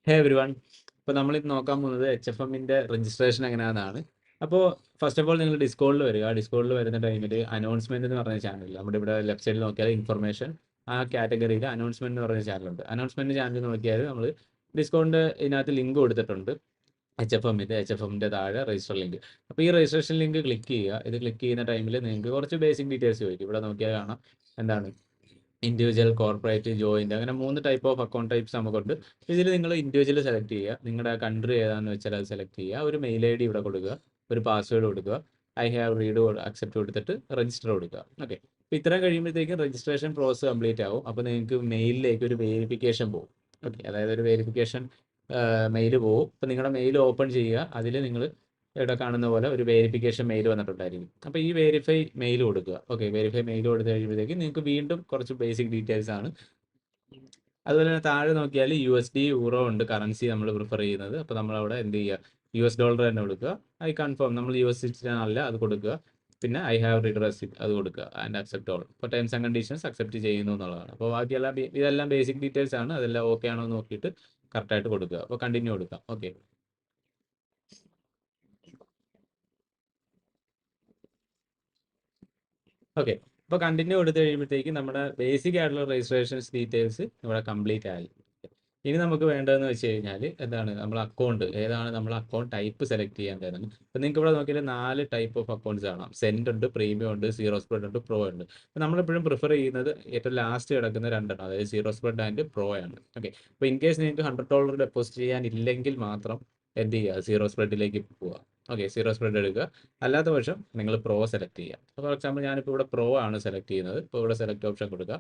ഹേ every one. ഇപ്പോൾ നമ്മളിത് നോക്കാൻ പോകുന്നത് HFMൻ്റെ രജിസ്ട്രേഷൻ എങ്ങനെയാണെന്നാണ്. അപ്പോൾ ഫസ്റ്റ് ഓഫ് ഓൾ നിങ്ങൾ ഡിസ്കോഡിൽ വരിക. ഡിസ്കോഡിൽ വരുന്ന ടൈമിൽ അനൗൺസ്മെന്റ് എന്ന് പറഞ്ഞ ചാനൽ, നമ്മുടെ ഇവിടെ ലെഫ്റ്റ് സൈഡിൽ നോക്കിയാൽ ഇൻഫർമേഷൻ, ആ കാറ്റഗറിയിൽ അനൗൺസ്മെന്റ് എന്ന് പറഞ്ഞ ചാനലുണ്ട്. അനൗൺസ്മെന്റ് ചാനൽ നോക്കിയാൽ നമ്മൾ ഡിസ്കൗണ്ട് ഇതിനകത്ത് ലിങ്ക് കൊടുത്തിട്ടുണ്ട്. HFMൻ്റെ താഴെ രജിസ്റ്റർ ലിങ്ക്. അപ്പോൾ ഈ രജിസ്ട്രേഷൻ ലിങ്ക് ക്ലിക്ക് ചെയ്യുക. ഇത് ക്ലിക്ക് ചെയ്യുന്ന ടൈമിൽ നിങ്ങൾക്ക് കുറച്ച് ബേസിക് ഡീറ്റെയിൽസ് ചോദിക്കും. ഇവിടെ നോക്കിയാൽ കാണാം എന്താണ് ഇൻഡിവിജ്വൽ, കോർപ്പറേറ്റ്, ജോയിന്റ്, അങ്ങനെ 3 ടൈപ്പ് ഓഫ് അക്കൗണ്ട് ടൈപ്സ് നമുക്കുണ്ട്. ഇതിൽ നിങ്ങൾ ഇൻഡിവിജ്വൽ സെലക്ട് ചെയ്യുക. നിങ്ങളുടെ കൺട്രി ഏതാണെന്ന് വെച്ചാൽ അത് സെലക്ട് ചെയ്യുക. ഒരു മെയിൽ ID ഇവിടെ കൊടുക്കുക, ഒരു പാസ്വേഡ് കൊടുക്കുക, ഐ ഹാവ് റീഡ് അക്സെപ്റ്റ് കൊടുത്തിട്ട് രജിസ്റ്റർ കൊടുക്കുക. ഓക്കെ, അപ്പോൾ ഇത്രയും കഴിയുമ്പോഴത്തേക്കും രജിസ്ട്രേഷൻ പ്രോസസ് കംപ്ലീറ്റ് ആവും. അപ്പോൾ നിങ്ങൾക്ക് മെയിലിലേക്ക് ഒരു വെരിഫിക്കേഷൻ പോകും. ഓക്കെ, അതായത് ഒരു വെരിഫിക്കേഷൻ മെയിൽ പോകും. അപ്പോൾ നിങ്ങളുടെ മെയിൽ ഓപ്പൺ ചെയ്യുക. അതിൽ നിങ്ങൾ ഇവിടെ കാണുന്ന പോലെ ഒരു വെരിഫിക്കേഷൻ മെയിൽ വന്നിട്ടുണ്ടായിരിക്കും. അപ്പോൾ ഈ വെരിഫൈ മെയിൽ കൊടുക്കുക. ഓക്കെ, വെരിഫൈ മെയിൽ കൊടുത്തു കഴിയുമ്പോഴത്തേക്ക് നിങ്ങൾക്ക് വീണ്ടും കുറച്ച് ബേസിക് ഡീറ്റെയിൽസ് ആണ്. അതുപോലെ തന്നെ താഴെ നോക്കിയാൽ USD, യൂറോ ഉണ്ട് കറൻസി നമ്മൾ പ്രിഫർ ചെയ്യുന്നത്. അപ്പോൾ നമ്മളവിടെ എന്ത് ചെയ്യുക, US$ തന്നെ കൊടുക്കുക. ഐ കൺഫേം, നമ്മൾ US സിറ്റിസൺ അല്ല, അത് കൊടുക്കുക. പിന്നെ ഐ ഹാവ് റീഡ് റെസിപ്റ്റ് അത് കൊടുക്കുക ആൻഡ് അക്സെപ്റ്റ് ഓൾ. അപ്പോൾ ടേംസ് ആൻഡ് കണ്ടീഷൻസ് അക്സെപ്റ്റ് ചെയ്യുന്നു എന്നുള്ളതാണ്. അപ്പോൾ ബാക്കിയെല്ലാം ഇതെല്ലാം ബേസിക് ഡീറ്റെയിൽസ് ആണ്. അതെല്ലാം ഓക്കെ ആണോ എന്ന് നോക്കിയിട്ട് കറക്റ്റായിട്ട് കൊടുക്കുക. അപ്പോൾ കണ്ടിന്യൂ കൊടുക്കാം. ഓക്കെ, ഓക്കെ, അപ്പോൾ കണ്ടിന്യൂ കൊടുത്തു കഴിയുമ്പോഴത്തേക്ക് നമ്മുടെ ബേസിക് ആയിട്ടുള്ള രജിസ്ട്രേഷൻസ് ഡീറ്റെയിൽസ് ഇവിടെ കംപ്ലീറ്റ് ആയി. ഇനി നമുക്ക് വേണ്ടതെന്ന് വെച്ച് കഴിഞ്ഞാൽ എന്താണ്, നമ്മൾ അക്കൗണ്ട് ഏതാണ്, നമ്മൾ അക്കൗണ്ട് ടൈപ്പ് സെലക്ട് ചെയ്യേണ്ടതാണ്. അപ്പോൾ നിങ്ങൾക്ക് ഇവിടെ നോക്കിയാൽ 4 ടൈപ്പ് ഓഫ് അക്കൗണ്ട്സ് കാണാം. സെൻഡ് ഉണ്ട്, പ്രീമിയം ഉണ്ട്, സീറോ സ്പ്രെഡ് ഉണ്ട്, പ്രോ ഉണ്ട്. അപ്പോൾ നമ്മളെപ്പോഴും പ്രിഫർ ചെയ്യുന്നത് ഏറ്റവും ലാസ്റ്റ് കിടക്കുന്ന രണ്ടെണ്ണം, അതായത് സീറോ സ്പ്രെഡ് ആൻഡ് പ്രോ ആണ്. ഓക്കെ, അപ്പോൾ ഇൻ കേസ് നിങ്ങൾക്ക് $100 ഡെപ്പോസിറ്റ് ചെയ്യാനില്ലെങ്കിൽ മാത്രം എന്ത് ചെയ്യുക, സീറോ സ്പ്രെഡിലേക്ക് പോവുക. ഓക്കെ, സീറോ സ്പ്രെഡ് എടുക്കുക. അല്ലാത്ത പക്ഷം നിങ്ങൾ പ്രോ സെലക്ട് ചെയ്യുക. അപ്പോൾ ഫോർ എക്സാമ്പിൾ ഞാനിപ്പോൾ ഇവിടെ പ്രോ ആണ് സെലക്ട് ചെയ്യുന്നത്. ഇപ്പോൾ ഇവിടെ സെലക്ട് ഓപ്ഷൻ കൊടുക്കുക.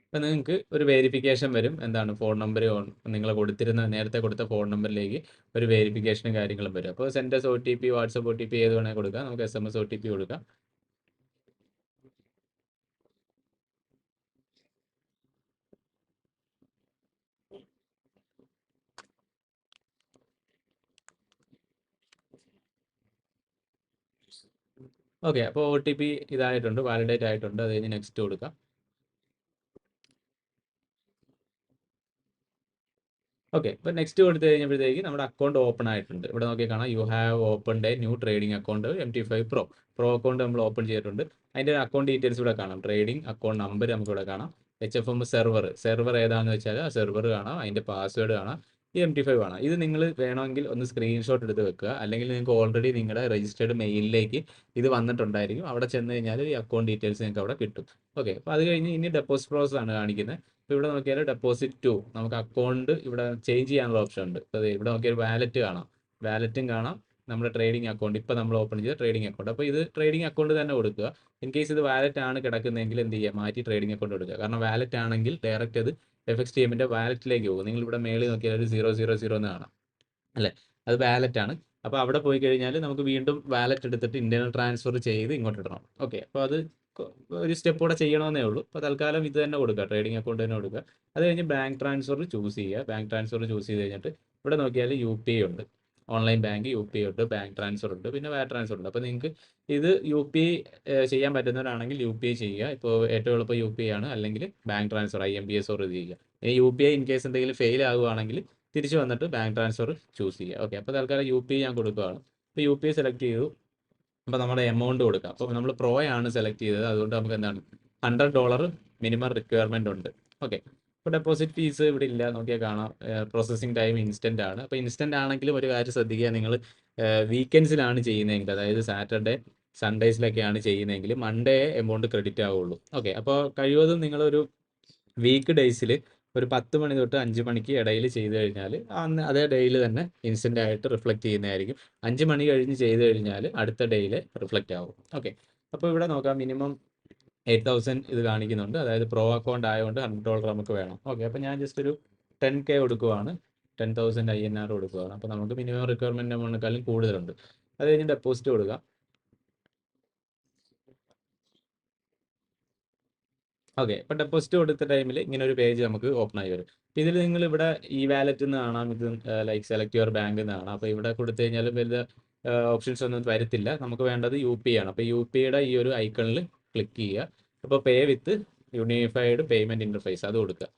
അപ്പോൾ നിങ്ങൾക്ക് ഒരു വെരിഫിക്കേഷൻ വരും. എന്താണ്, ഫോൺ നമ്പർ നിങ്ങൾ കൊടുത്തിരുന്ന നേരത്തെ കൊടുത്ത ഫോൺ നമ്പറിലേക്ക് ഒരു വെരിഫിക്കേഷനും കാര്യങ്ങളും വരും. അപ്പോൾ സെൻഡസ് OTP, വാട്സപ്പ് OTP ഏത് വേണമെങ്കിൽ കൊടുക്കാം. നമുക്ക് SMS OTP കൊടുക്കാം. ഓക്കെ, അപ്പോൾ OTP ഇതായിട്ടുണ്ട്, വാലിഡേറ്റ് ആയിട്ടുണ്ട്. അത് കഴിഞ്ഞ് നെക്സ്റ്റ് കൊടുക്കാം. ഓക്കെ, ഇപ്പോൾ നെക്സ്റ്റ് കൊടുത്തു കഴിഞ്ഞപ്പോഴത്തേക്ക് നമ്മുടെ അക്കൗണ്ട് ഓപ്പൺ ആയിട്ടുണ്ട്. ഇവിടെ നോക്കി കാണാം, you have open A new trading account MT5 pro account നമ്മൾ ഓപ്പൺ ചെയ്തിട്ടുണ്ട്. അതിൻ്റെ അക്കൗണ്ട് ഡീറ്റെയിൽസ് ഇവിടെ കാണാം. ട്രേഡിംഗ് അക്കൗണ്ട് നമ്പർ നമുക്ക് ഇവിടെ കാണാം. HFM സെർവർ ഏതാണെന്ന് വെച്ചാൽ ആ സെർവർ കാണാം. അതിൻ്റെ പാസ്വേഡ് കാണാം. ഈ MT5 കാണാം. ഇത് നിങ്ങൾ വേണമെങ്കിൽ ഒന്ന് സ്ക്രീൻഷോട്ട് എടുത്ത് വെക്കുക. അല്ലെങ്കിൽ നിങ്ങൾക്ക് ഓൾറെഡി നിങ്ങളുടെ രജിസ്റ്റേർഡ് മെയിലിലേക്ക് ഇത് വന്നിട്ടുണ്ടായിരിക്കും. അവിടെ ചെന്ന് കഴിഞ്ഞാൽ ഈ അക്കൗണ്ട് ഡീറ്റെയിൽസ് നിങ്ങൾക്ക് അവിടെ കിട്ടും. ഓക്കെ, അപ്പോൾ അത് കഴിഞ്ഞ് ഇനി ഡെപ്പോസിറ്റ് പ്രോസസ് ആണ് കാണിക്കുന്നത്. ഇപ്പോൾ ഇവിടെ നോക്കിയാൽ ഡെപ്പോസിറ്റ് ടു, നമുക്ക് അക്കൗണ്ട് ഇവിടെ ചേഞ്ച് ചെയ്യാനുള്ള ഓപ്ഷൻ ഉണ്ട്. ഇപ്പോൾ ഇവിടെ നോക്കിയാൽ വാലറ്റ് കാണാം, വാലറ്റും കാണാം, നമ്മുടെ ട്രേഡിംഗ് അക്കൗണ്ട്, ഇപ്പോൾ നമ്മൾ ഓപ്പൺ ചെയ്ത ട്രേഡിംഗ് അക്കൗണ്ട്. അപ്പോൾ ഇത് ട്രേഡിംഗ് അക്കൗണ്ട് തന്നെ കൊടുക്കുക. ഇൻ കേസ് ഇത് വാലറ്റ് ആണ് കിടക്കുന്നതെങ്കിൽ എന്ത് ചെയ്യുക, മാറ്റി ട്രേഡിംഗ് അക്കൗണ്ട് കൊടുക്കുക. കാരണം വാലറ്റ് ആണെങ്കിൽ ഡയറക്റ്റ് അത് FXTMൻ്റെ വാലറ്റിലേക്ക് പോകും. നിങ്ങൾ ഇവിടെ മേളിൽ നോക്കിയാൽ ഒരു 000 എന്ന് കാണാം അല്ലേ, അത് വാലറ്റ് ആണ്. അപ്പോൾ അവിടെ പോയി കഴിഞ്ഞാൽ നമുക്ക് വീണ്ടും വാലറ്റ് എടുത്തിട്ട് ഇന്റർണൽ ട്രാൻസ്ഫർ ചെയ്ത് ഇങ്ങോട്ട് ഇടണം. ഓക്കെ, അപ്പോൾ അത് ഒരു സ്റ്റെപ്പ് കൂടെ ചെയ്യണമെന്നേ ഉള്ളൂ. അപ്പോൾ തൽക്കാലം ഇത് തന്നെ കൊടുക്കുക, ട്രേഡിംഗ് അക്കൗണ്ട് തന്നെ കൊടുക്കുക. അത് കഴിഞ്ഞ് ബാങ്ക് ട്രാൻസ്ഫർ ചൂസ് ചെയ്യുക. ബാങ്ക് ട്രാൻസ്ഫർ ചൂസ് ചെയ്ത് കഴിഞ്ഞിട്ട് ഇവിടെ നോക്കിയാൽ UPI ഉണ്ട്, ഓൺലൈൻ ബാങ്ക് UPI ഉണ്ട്, ബാങ്ക് ട്രാൻസ്ഫർ ഉണ്ട്, പിന്നെ വയർ ട്രാൻസ്ഫർ ഉണ്ട്. അപ്പോൾ നിങ്ങൾക്ക് ഇത് UPI ചെയ്യാൻ പറ്റുന്നവരാണെങ്കിൽ UPI ചെയ്യുക. ഇപ്പോൾ ഏറ്റവും എളുപ്പം UPI ആണ്, അല്ലെങ്കിൽ ബാങ്ക് ട്രാൻസ്ഫർ IMPS ഇത് ചെയ്യുക. ഇനി UPI ഇൻ കേസ് എന്തെങ്കിലും ഫെയിൽ ആകുവാണെങ്കിൽ തിരിച്ച് വന്നിട്ട് ബാങ്ക് ട്രാൻസ്ഫർ ചൂസ് ചെയ്യുക. ഓക്കെ, അപ്പോൾ തൽക്കാലം UPI ഞാൻ കൊടുക്കുകയാണ്. ഇപ്പോൾ UPI സെലക്ട് ചെയ്തു. അപ്പോൾ നമ്മുടെ എമൗണ്ട് കൊടുക്കാം. അപ്പോൾ നമ്മൾ പ്രോ ആണ് സെലക്ട് ചെയ്തത്, അതുകൊണ്ട് നമുക്ക് എന്താണ് $100 മിനിമം റിക്വയർമെന്റ് ഉണ്ട്. ഓക്കെ, ഇപ്പോൾ ഡെപ്പോസിറ്റ് ഫീസ് ഇവിടെ ഇല്ല, നോക്കിയാൽ കാണാം. പ്രോസസ്സിംഗ് ടൈം ഇൻസ്റ്റന്റ് ആണ്. അപ്പോൾ ഇൻസ്റ്റന്റ് ആണെങ്കിലും ഒരു കാര്യം ശ്രദ്ധിക്കുക, നിങ്ങൾ വീക്കെൻഡ്സിലാണ് ചെയ്യുന്നതെങ്കിൽ, അതായത് സാറ്റർഡേ സൺഡേസിലൊക്കെയാണ് ചെയ്യുന്നതെങ്കിൽ മൺഡേ എമൗണ്ട് ക്രെഡിറ്റ് ആവുള്ളൂ. ഓക്കെ, അപ്പോൾ കഴിവതും നിങ്ങളൊരു വീക്ക് ഡേയ്സിൽ ഒരു 10 മണി തൊട്ട് 5 മണിക്ക് ഇടയിൽ ചെയ്ത് കഴിഞ്ഞാൽ അന്ന് അതേ ഡേയിൽ തന്നെ ഇൻസ്റ്റന്റ് ആയിട്ട് റിഫ്ലക്റ്റ് ചെയ്യുന്നതായിരിക്കും. 5 മണി കഴിഞ്ഞ് ചെയ്ത് കഴിഞ്ഞാൽ അടുത്ത ഡേയിൽ റിഫ്ലക്റ്റ് ആവും. ഓക്കെ, അപ്പോൾ ഇവിടെ നോക്കാം, മിനിമം 8000 ഇത് കാണിക്കുന്നുണ്ട്. അതായത് പ്രോ അക്കൗണ്ട് ആയതുകൊണ്ട് $100 നമുക്ക് വേണം. ഓക്കെ, അപ്പോൾ ഞാൻ ജസ്റ്റ് ഒരു 10K കൊടുക്കുവാണ്, 10,000 INR കൊടുക്കുകയാണ്. അപ്പോൾ നമുക്ക് മിനിമം റിക്വയർമെന്റ് എമൗണ്ടിനെക്കാളും കൂടുതലുണ്ട്. അത് കഴിഞ്ഞ് ഡെപ്പോസിറ്റ് കൊടുക്കുക. ഓക്കെ, ഇപ്പൊ ഡെപ്പോസിറ്റ് കൊടുത്ത ടൈമിൽ ഇങ്ങനെ ഒരു പേജ് നമുക്ക് ഓപ്പൺ ആയി വരും. അപ്പൊ ഇതിൽ നിങ്ങൾ ഇവിടെ ഈ വാലറ്റ് എന്ന് കാണാം, ഇത് ലൈക്ക് സെലക്ട് യുവർ ബാങ്ക് എന്ന് കാണാം. അപ്പോൾ ഇവിടെ കൊടുത്തു കഴിഞ്ഞാൽ വലിയ ഓപ്ഷൻസ് ഒന്നും വരത്തില്ല. നമുക്ക് വേണ്ടത് UPI ആണ്. അപ്പോൾ UPIയുടെ ഈ ഒരു ഐക്കണിൽ ക്ലിക്ക് ചെയ്യുക. അപ്പോൾ പേ വിത്ത് യൂണിഫൈഡ് പേയ്മെന്റ് ഇന്റർഫേസ് അത് കൊടുക്കുക.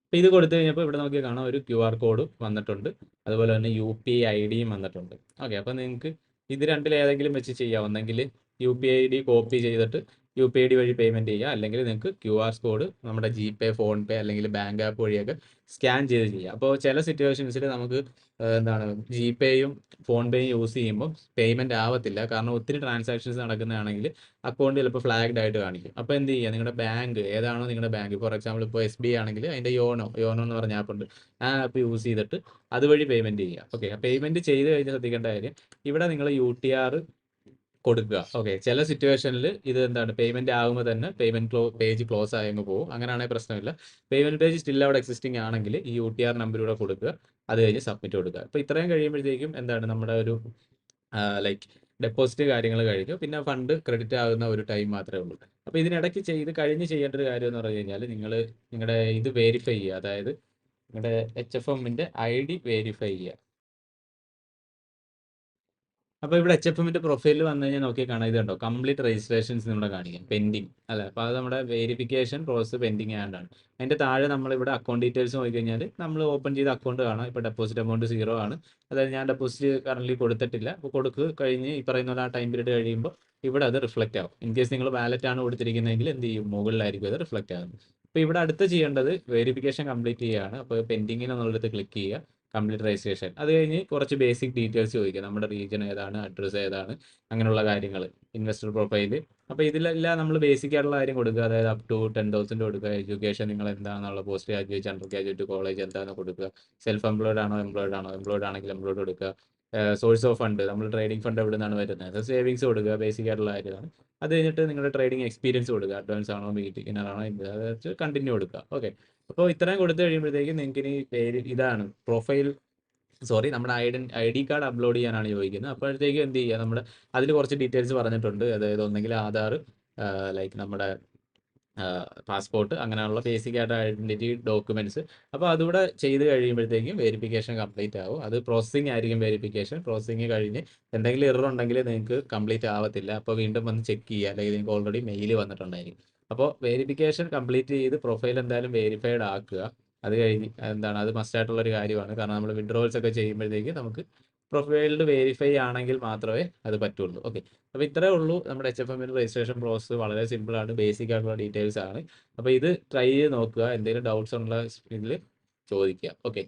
അപ്പോൾ ഇത് കൊടുത്തു കഴിഞ്ഞപ്പോൾ ഇവിടെ നോക്കി കാണാം ഒരു QR കോഡ് വന്നിട്ടുണ്ട്, അതുപോലെ തന്നെ UPI IDയും വന്നിട്ടുണ്ട്. ഓക്കെ, അപ്പോൾ നിങ്ങൾക്ക് ഇത് രണ്ടിലേതെങ്കിലും വെച്ച് ചെയ്യാം. ഒന്നെങ്കിൽ UPI ID കോപ്പി ചെയ്തിട്ട് UPI ID വഴി പേയ്മെൻറ്റ് ചെയ്യുക, അല്ലെങ്കിൽ നിങ്ങൾക്ക് QR കോഡ് നമ്മുടെ GPay, ഫോൺപേ അല്ലെങ്കിൽ ബാങ്ക് ആപ്പ് വഴിയൊക്കെ സ്കാൻ ചെയ്ത് ചെയ്യാം. അപ്പോൾ ചില സിറ്റുവേഷൻസിൽ നമുക്ക് എന്താണ് GPayയും ഫോൺപേയും യൂസ് ചെയ്യുമ്പോൾ പേയ്മെൻറ്റ് ആവത്തില്ല, കാരണം ഒത്തിരി ട്രാൻസാക്ഷൻസ് നടക്കുന്നതാണെങ്കിൽ അക്കൗണ്ട് ചിലപ്പോൾ ഫ്ലാഗ്ഡ് ആയിട്ട് കാണിക്കും. അപ്പോൾ എന്ത് ചെയ്യുക, നിങ്ങളുടെ ബാങ്ക് ഏതാണോ നിങ്ങളുടെ ബാങ്ക്, ഫോർ എക്സാമ്പിൾ ഇപ്പോൾ SBI ആണെങ്കിൽ അതിൻ്റെ യോനോ എന്ന് പറഞ്ഞ ആപ്പ് ഉണ്ട്, ആ ആപ്പ് യൂസ് ചെയ്തിട്ട് അതുവഴി പേയ്മെൻറ്റ് ചെയ്യുക. ഓക്കെ, പേയ്മെൻറ്റ് ചെയ്ത് കഴിഞ്ഞ് ശ്രദ്ധിക്കേണ്ട കാര്യം, ഇവിടെ നിങ്ങൾ UTR കൊടുക്കുക. ഓക്കെ, ചില സിറ്റുവേഷനിൽ ഇത് എന്താണ് പേയ്മെൻറ്റ് ആകുമ്പോൾ തന്നെ പേജ് ക്ലോസ് ആയി അങ്ങ് പോകും. അങ്ങനെയാണെങ്കിൽ പ്രശ്നമില്ല. പേയ്മെൻറ്റ് പേജ് സ്റ്റിൽ അവിടെ എക്സിസ്റ്റിംഗ് ആണെങ്കിൽ ഈ UTR നമ്പർ കൊടുക്കുക, അത് കഴിഞ്ഞ് സബ്മിറ്റ് കൊടുക്കുക. അപ്പോൾ ഇത്രയും കഴിയുമ്പോഴത്തേക്കും എന്താണ് നമ്മുടെ ഒരു ലൈക്ക് ഡെപ്പോസിറ്റ് കാര്യങ്ങൾ കഴിഞ്ഞു, പിന്നെ ഫണ്ട് ക്രെഡിറ്റ് ആകുന്ന ഒരു ടൈം മാത്രമേ ഉള്ളൂ. അപ്പോൾ ഇതിനിടയ്ക്ക് കഴിഞ്ഞ് ചെയ്യേണ്ട ഒരു കാര്യം എന്ന് പറഞ്ഞു കഴിഞ്ഞാൽ, നിങ്ങളുടെ ഇത് വെരിഫൈ ചെയ്യുക, അതായത് നിങ്ങളുടെ HFMന്റെ ID വെരിഫൈ ചെയ്യുക. അപ്പോൾ ഇവിടെ HFMന്റെ പ്രൊഫൈലിൽ വന്നു കഴിഞ്ഞാൽ നോക്കി കാണാം, ഇത് കണ്ടോ, കംപ്ലീറ്റ് രജിസ്ട്രേഷൻസ് നമ്മുടെ കാണിക്കാം, പെൻഡിങ് അല്ലേ. അപ്പോൾ അത് നമ്മുടെ വെരിഫിക്കേഷൻ പ്രോസസ് പെൻഡിങ് ആയതാണ്. അതിൻ്റെ താഴെ നമ്മളിവിടെ അക്കൗണ്ട് ഡീറ്റെയിൽസ് നോക്കി കഴിഞ്ഞാൽ നമ്മൾ ഓപ്പൺ ചെയ്ത അക്കൗണ്ട് കാണാം. ഇപ്പോൾ ഡെപ്പോസിറ്റ് എമൗണ്ട് 0 ആണ്, അതായത് ഞാൻ ഡെപ്പോസിറ്റ് കറൻറ്റ്ലി കൊടുത്തിട്ടില്ല. അപ്പോൾ കഴിഞ്ഞ് ഈ പറയുന്ന പോലെ ആ ടൈം പീരീഡ് കഴിയുമ്പോൾ ഇവിടെ അത് റിഫ്ലക്റ്റ് ആവും. ഇൻ കേസ് നിങ്ങൾ വാലറ്റ് ആണ് കൊടുത്തിരിക്കുന്നതെങ്കിൽ എന്ത് ചെയ്യും, മുകളിലായിരിക്കും അത് റിഫ്ലക്റ്റ് ആകുന്നത്. അപ്പോൾ ഇവിടെ അടുത്ത് ചെയ്യേണ്ടത് വെരിഫിക്കേഷൻ കംപ്ലീറ്റ് ചെയ്യുകയാണ്. അപ്പോൾ പെൻഡിങ്ങിൽ എന്നുള്ളിടത്ത് ക്ലിക്ക് ചെയ്യുക, കംപ്ലീറ്റ് രജിസ്ട്രേഷൻ. അത് കഴിഞ്ഞ് കുറച്ച് ബേസിക് ഡീറ്റെയിൽസ് ചോദിക്കുക, നമ്മുടെ റീജിയൻ ഏതാണ്, അഡ്രസ്സ് ഏതാണ്, അങ്ങനെയുള്ള കാര്യങ്ങൾ, ഇൻവെസ്റ്റർ പ്രൊഫൈല്. അപ്പോൾ ഇതിലെല്ലാം നമ്മൾ ബേസിക് ആയിട്ടുള്ള കാര്യം കൊടുക്കുക, അതായത് അപ് ടു 10,000 കൊടുക്കുക. എഡ്യൂക്കേഷൻ നിങ്ങൾ എന്താണെന്നുള്ള, post graduate, under graduate, college എന്താണെന്ന് കൊടുക്കുക. സെൽഫ് എംപ്ലോയ്ഡ് ആണോ, എംപ്ലോയ്ഡ് ആണോ, എംപ്ലോയ്ഡ് ആണെങ്കിൽ എംപ്ലോയ്ഡ് കൊടുക്കുക. സോഴ്സ് ഓഫ് ഫണ്ട്, നമ്മൾ ട്രേഡിംഗ് ഫണ്ട് എവിടെ നിന്നാണ് വരുന്നത്, സേവിങ്സ് കൊടുക്കുക, ബേസിക് ആയിട്ടുള്ള കാര്യമാണ്. അത് കഴിഞ്ഞിട്ട് നിങ്ങളുടെ ട്രേഡിംഗ് എക്സ്പീരിയൻസ് കൊടുക്കുക, അഡ്വാൻസ് ആണോ, ബിഗിനർ ആണോ, അതായത് കണ്ടിന്യൂ കൊടുക്കുക. ഓക്കെ, അപ്പോൾ ഇത്രയും കൊടുത്തു കഴിയുമ്പോഴത്തേക്കും നിങ്ങൾക്ക് ഇനി പേര് ഇതാണ് പ്രൊഫൈൽ, നമ്മുടെ ID കാർഡ് അപ്ലോഡ് ചെയ്യാനാണ് ചോദിക്കുന്നത്. അപ്പോഴത്തേക്കും എന്ത് ചെയ്യുക, നമ്മുടെ അതിൽ കുറച്ച് ഡീറ്റെയിൽസ് പറഞ്ഞിട്ടുണ്ട്, അതായത് ഒന്നെങ്കിൽ ആധാർ, ലൈക്ക് നമ്മുടെ പാസ്പോർട്ട്, അങ്ങനെയുള്ള ബേസിക് ആയിട്ട് ഐഡൻറ്റിറ്റി ഡോക്യുമെൻറ്റ്സ്. അപ്പോൾ അതുകൂടെ ചെയ്ത് കഴിയുമ്പോഴത്തേക്കും വെരിഫിക്കേഷൻ കംപ്ലീറ്റ് ആവും. അത് പ്രോസസ്സിംഗ് ആയിരിക്കും. വെരിഫിക്കേഷൻ പ്രോസസ്സിംഗ് കഴിഞ്ഞ് എന്തെങ്കിലും എറർ ഉണ്ടെങ്കിൽ നിങ്ങൾക്ക് കംപ്ലീറ്റ് ആവത്തില്ല. അപ്പോൾ വീണ്ടും വന്ന് ചെക്ക് ചെയ്യുക, അല്ലെങ്കിൽ നിങ്ങൾക്ക് ഓൾറെഡി മെയിൽ വന്നിട്ടുണ്ടായിരിക്കും. അപ്പോൾ വെരിഫിക്കേഷൻ കംപ്ലീറ്റ് ചെയ്ത് പ്രൊഫൈൽ എന്തായാലും വെരിഫൈഡ് ആക്കുക. അത് കഴിഞ്ഞ് അത് മസ്റ്റ് ആയിട്ടുള്ള ഒരു കാര്യമാണ്, കാരണം നമ്മൾ വിഡ്രോവൽസ് ഒക്കെ ചെയ്യുമ്പോഴത്തേക്ക് നമുക്ക് പ്രൊഫൈൽഡ് വെരിഫൈ ആണെങ്കിൽ മാത്രമേ അത് പറ്റുള്ളൂ. ഓക്കെ, അപ്പോൾ ഇത്രേ ഉള്ളൂ നമ്മുടെ HFMന്റെ രജിസ്ട്രേഷൻ പ്രോസസ്സ്. വളരെ സിമ്പിൾ ആണ്, ബേസിക് ആയിട്ടുള്ള ഡീറ്റെയിൽസ് ആണ്. അപ്പോൾ ഇത് ട്രൈ ചെയ്ത് നോക്കുക, എന്തെങ്കിലും ഡൗട്ട്സ് ഉള്ള ഇതിൽ ചോദിക്കുക. ഓക്കെ.